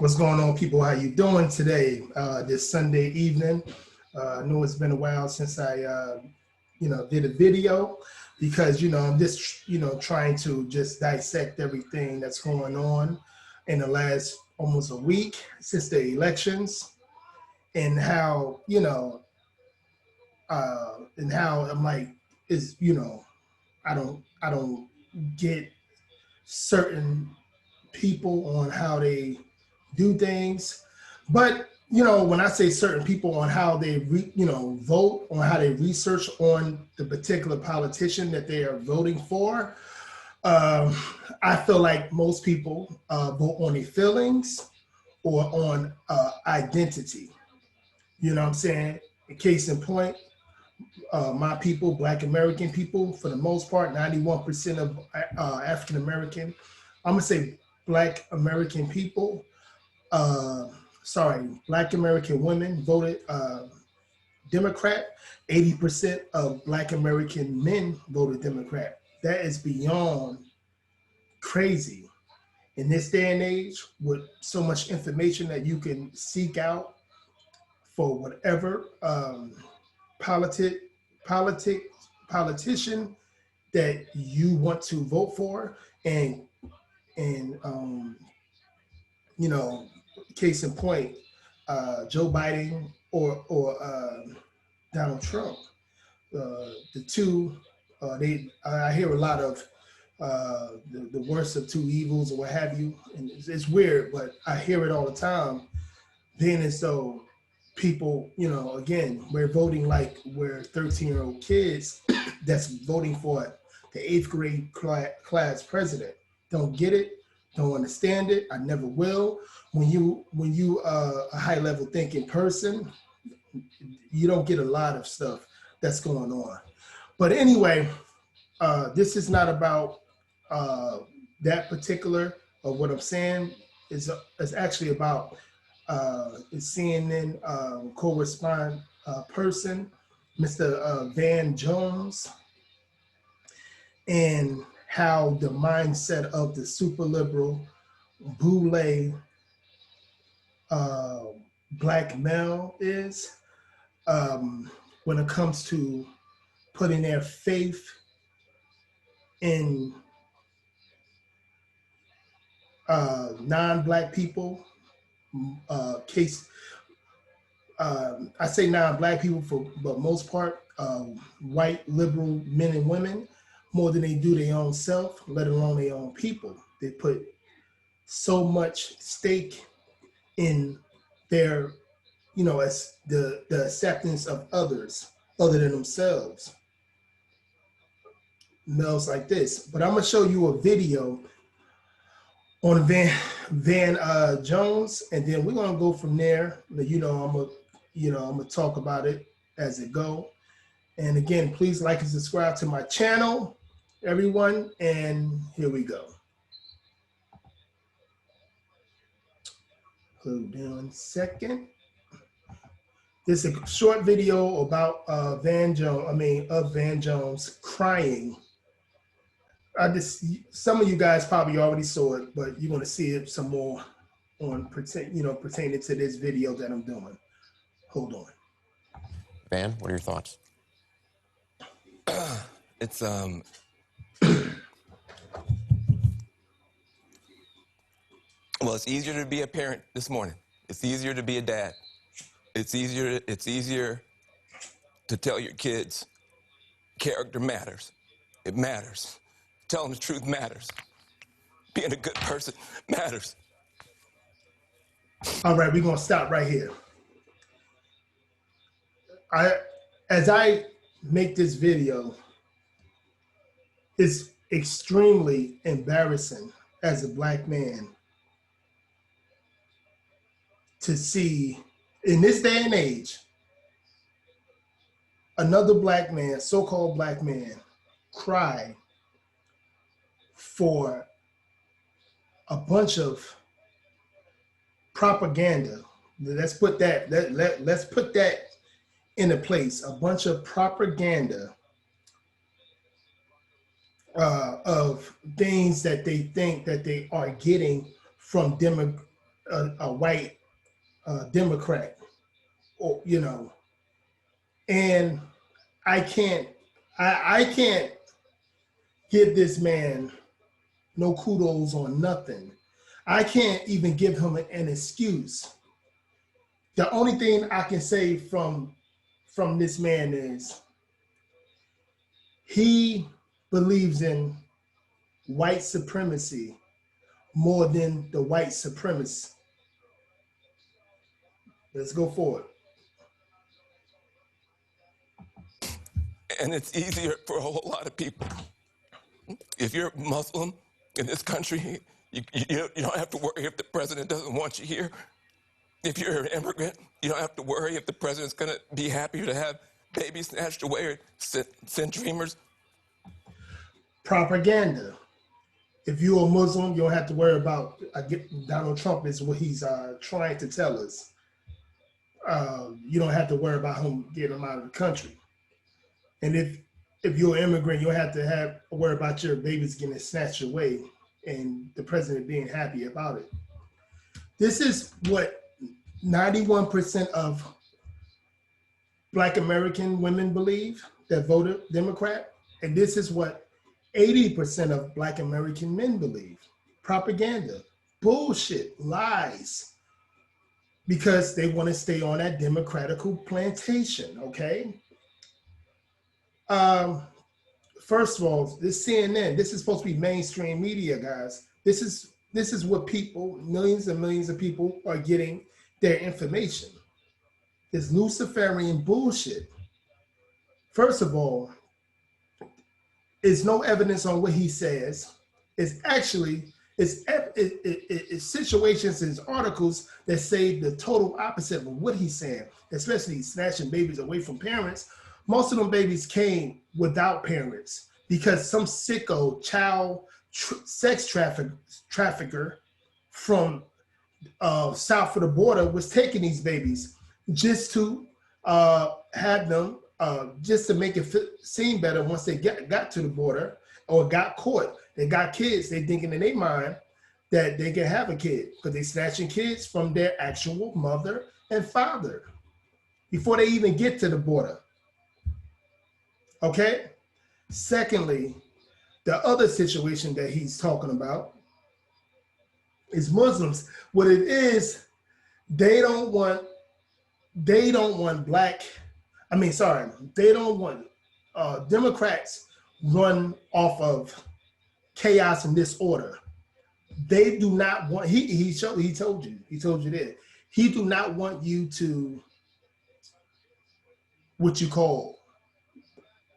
What's going on, people? How you doing today? This Sunday evening. I know it's been a while since I, did a video because I'm just trying to just dissect everything that's going on in the last almost a week since the elections and how and how I'm like is I don't get certain people on how they do things. But when I say certain people on how they vote, on how they research on the particular politician that they are voting for, um, I feel like most people vote on their feelings or on identity. You know what I'm saying? A case in point, my people, Black American people, for the most part, 91% of African American, I'm gonna say Black American people, uh, Black American women voted Democrat. 80% of Black American men voted Democrat. That is beyond crazy. In this day and age, with so much information that you can seek out for whatever politic, politic, politician that you want to vote for, and you know, case in point, Joe Biden or Donald Trump. The two, I hear a lot of the worst of two evils or what have you, and it's weird, but I hear it all the time. Being as though people, again, we're voting like we're 13-year-old kids that's voting for the eighth grade class president. Don't get it, don't understand it. I never will. When you a high level thinking person, you don't get a lot of stuff that's going on. But anyway, this is not about that particular of what I'm saying. Is actually about CNN correspondent person, Mr. Van Jones, and how the mindset of the super liberal Boule black male is when it comes to putting their faith in non-black people. Case I say non-black people but most part white liberal men and women more than they do their own self, let alone their own people. They put so much stake in their, as the acceptance of others other than themselves. Mel's like this, but I'm gonna show you a video on Van Jones, and then we're gonna go from there. I'm gonna talk about it as it go. And again, please like and subscribe to my channel, everyone. And here we go. Hold on a second. This is a short video about Van Jones crying. Some of you guys probably already saw it, but you're going to see it some more on pertaining to this video that I'm doing. Hold on. Van, what are your thoughts? It's well, it's easier to be a parent this morning. It's easier to be a dad. It's easier to tell your kids character matters. It matters. Telling the truth matters. Being a good person matters. All right, we're gonna stop right here. As I make this video, it's extremely embarrassing as a black man to see in this day and age another black man, so-called black man, cry for a bunch of propaganda. Let's put that let's put that into place. A bunch of propaganda of things that they think that they are getting from a white Democrat, or and I can't I can't give this man no kudos on nothing. I can't even give him an excuse. The only thing I can say from this man is he believes in white supremacy more than the white supremacists. Let's go forward. And it's easier for a whole lot of people. If you're Muslim in this country, you don't have to worry if the president doesn't want you here. If you're an immigrant, you don't have to worry if the president's going to be happy to have babies snatched away or send dreamers. Propaganda. If you're a Muslim, you don't have to worry about Donald Trump is what he's trying to tell us. You don't have to worry about him getting him out of the country. And if you're an immigrant, you don't have to worry about your babies getting snatched away and the president being happy about it. This is what 91% of Black American women believe that voted Democrat. And this is what 80% of Black American men believe. Propaganda, bullshit, lies, because they want to stay on that democratical plantation, okay? First of all, this CNN, this is supposed to be mainstream media, guys. This is what people, millions and millions of people are getting their information. It's Luciferian bullshit. First of all, is no evidence on what he says. It's actually it's situations and articles that say the total opposite of what he's saying, especially snatching babies away from parents. Most of them babies came without parents because some sicko child sex trafficker from south of the border was taking these babies just to have them, just to make it seem better once they got to the border or got caught. They got kids, they thinking in their mind that they can have a kid because they snatching kids from their actual mother and father before they even get to the border. Okay? Secondly, the other situation that he's talking about is Muslims. What it is, they don't want they don't want Democrats run off of chaos and disorder. They do not want, he told you that. He do not want you to,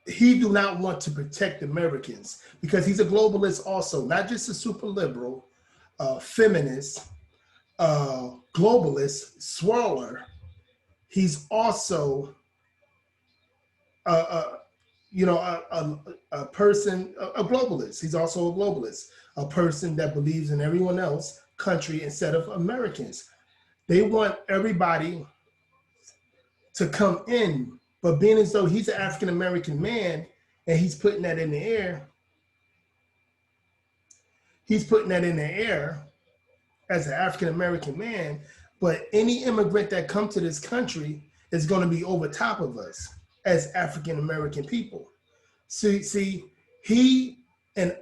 he do not want to protect Americans because he's a globalist also, not just a super liberal, feminist, globalist, swirler. He's also a person, a globalist. He's also a globalist, a person that believes in everyone else country instead of Americans. They want everybody to come in, but being as though he's an African American man and he's putting that in the air, as an African American man. But any immigrant that comes to this country is going to be over top of us as African American people. See, he and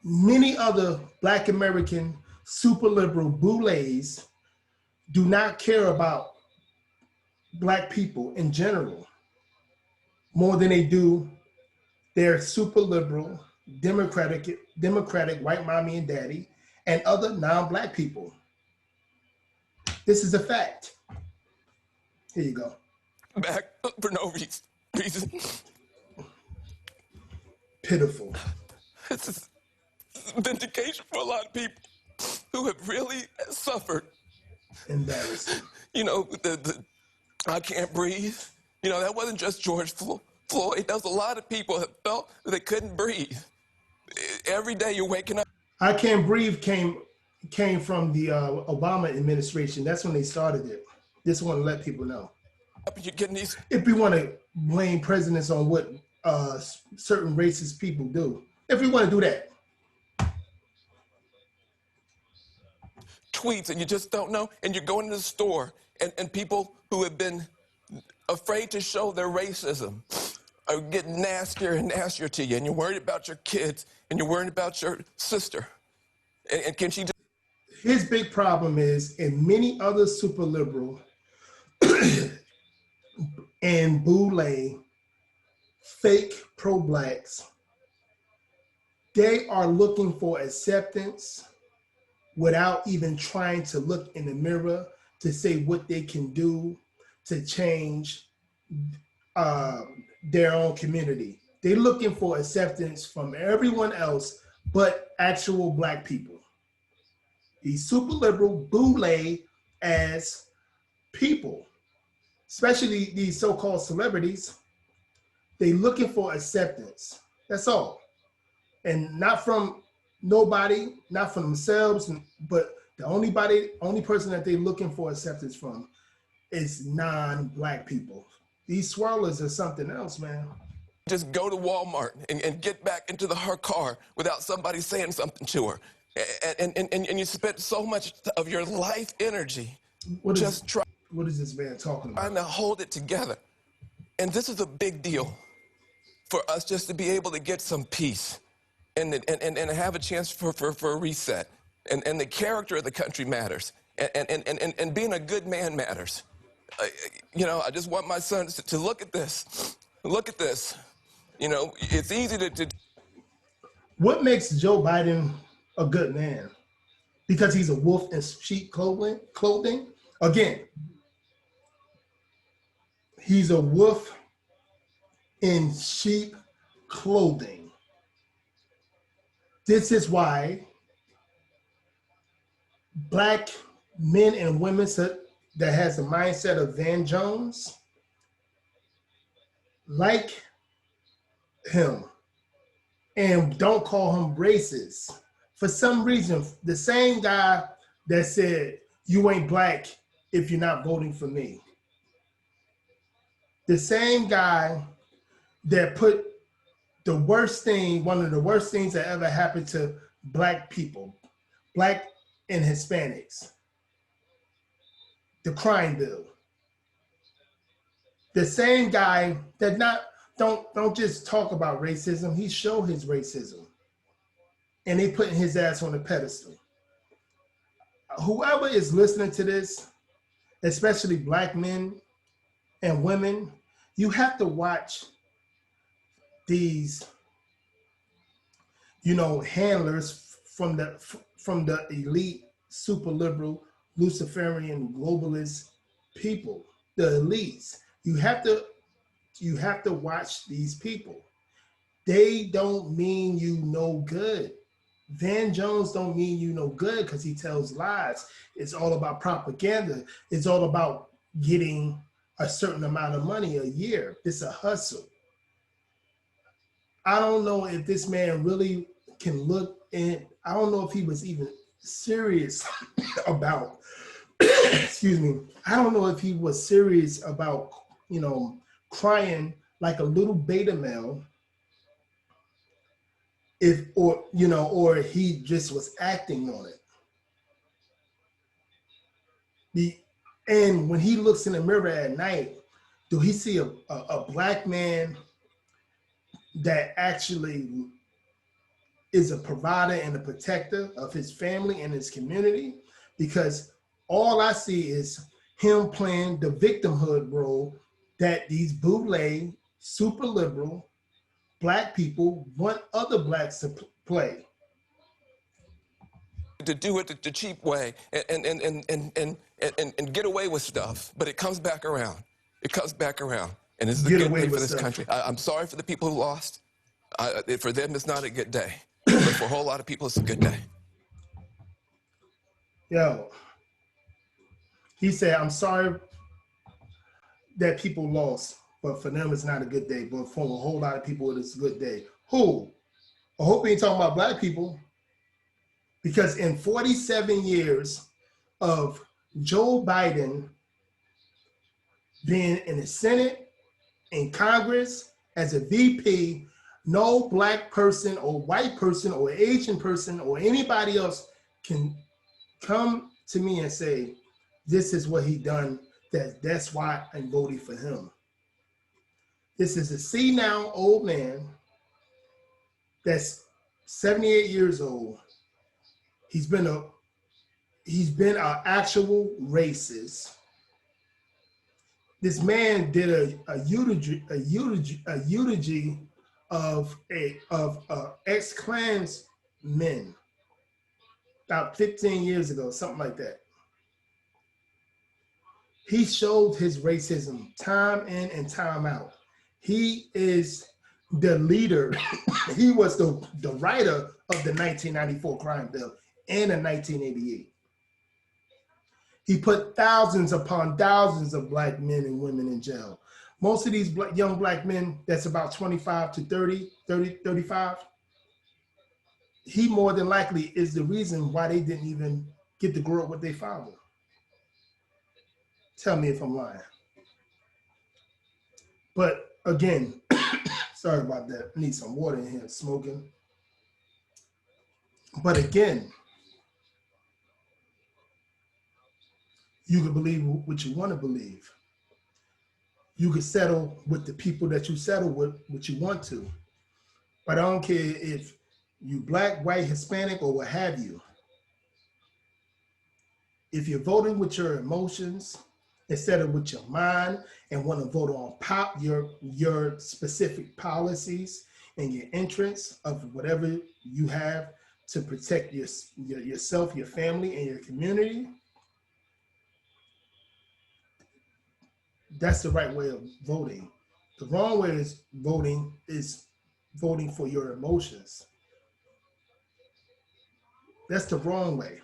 many other Black American super liberal Boules do not care about Black people in general more than they do their super liberal, democratic white mommy and daddy and other non-Black people. This is a fact. Here you go. Back for no reason. Pitiful. This is vindication for a lot of people who have really suffered. Embarrassing. You know, the I can't breathe. You know, that wasn't just George Floyd. That was a lot of people that felt that they couldn't breathe. Every day you're waking up. I Can't Breathe came from the Obama administration. That's when they started it. Just want to let people know. You're getting these. If we want to blame presidents on what certain racist people do, if we want to do that. tweets and you just don't know, and you're going to the store, and people who have been afraid to show their racism are getting nastier and nastier to you, and you're worried about your kids, and you're worried about your sister. And can she just... His big problem is, in many other super liberal and Boule fake pro-blacks, they are looking for acceptance without even trying to look in the mirror to say what they can do to change their own community. They're looking for acceptance from everyone else but actual black people. These super liberal Boule as people, especially these so-called celebrities, they looking for acceptance. That's all. And not from nobody, not from themselves, but the only person that they're looking for acceptance from is non-black people. These swirlers are something else, man. just go to Walmart and get back into her car without somebody saying something to her? And you spent so much of your life energy What is this man talking about? trying to hold it together. And this is a big deal for us just to be able to get some peace and have a chance for a reset. And the character of the country matters. And being a good man matters. I just want my sons to look at this. Look at this. It's easy to... What makes Joe Biden a good man? Because he's a wolf in sheep clothing? Again, he's a wolf in sheep clothing. This is why black men and women that has the mindset of Van Jones like him and don't call him racist. For some reason, the same guy that said, "You ain't black if you're not voting for me." The same guy that put one of the worst things that ever happened to black people, black and Hispanics, the crime bill. The same guy that don't just talk about racism, he show his racism. And they putting his ass on a pedestal. Whoever is listening to this, especially black men and women, you have to watch these, handlers from the elite, super liberal, Luciferian, globalist people, the elites. You have to watch these people. They don't mean you no good. Van Jones don't mean you no good because he tells lies. It's all about propaganda. It's all about getting a certain amount of money a year. It's a hustle. I don't know if this man really can look in. I don't know if he was even serious about, excuse me. I don't know if he was serious about, crying like a little beta male, or he just was acting on it. And when he looks in the mirror at night, do he see a black man that actually is a provider and a protector of his family and his community? Because all I see is him playing the victimhood role that these Boule, super liberal black people want other blacks to play. To do it the cheap way and get away with stuff, but it comes back around. It comes back around, and it's a good day for this country. I'm sorry for the people who lost. For them, it's not a good day, but for a whole lot of people, it's a good day. He said, "I'm sorry that people lost, but for them, it's not a good day. But for a whole lot of people, it's a good day." Who? I hope he ain't talking about black people. Because in 47 years of Joe Biden being in the Senate, in Congress, as a VP, no black person or white person or Asian person or anybody else can come to me and say, this is what he done, that's why I'm voting for him. This is a senile old man that's 78 years old. He's been an actual racist. This man did a eulogy of ex-Klansmen about 15 years ago, something like that. He showed his racism time in and time out. He is the leader. He was the writer of the 1994 crime bill and the 1988. He put thousands upon thousands of black men and women in jail. Most of these young black men, that's about 25 to 35, he more than likely is the reason why they didn't even get to grow up with their father. Tell me if I'm lying. But again, sorry about that. I need some water in here, smoking. But again, you can believe what you want to believe. You can settle with the people that you settle with, what you want to. But I don't care if you black, white, Hispanic, or what have you. If you're voting with your emotions instead of with your mind and want to vote on your specific policies and your interests of whatever you have to protect yourself, your family, and your community, that's the right way of voting. The wrong way is voting for your emotions. That's the wrong way.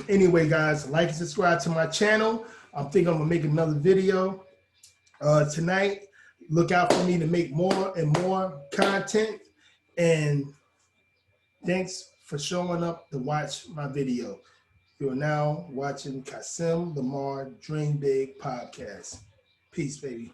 Anyway, guys, like and subscribe to my channel. I think I'm gonna make another video tonight. Look out for me to make more and more content. And thanks for showing up to watch my video. You are now watching Kasim Lamar Dream Big podcast. Peace, baby.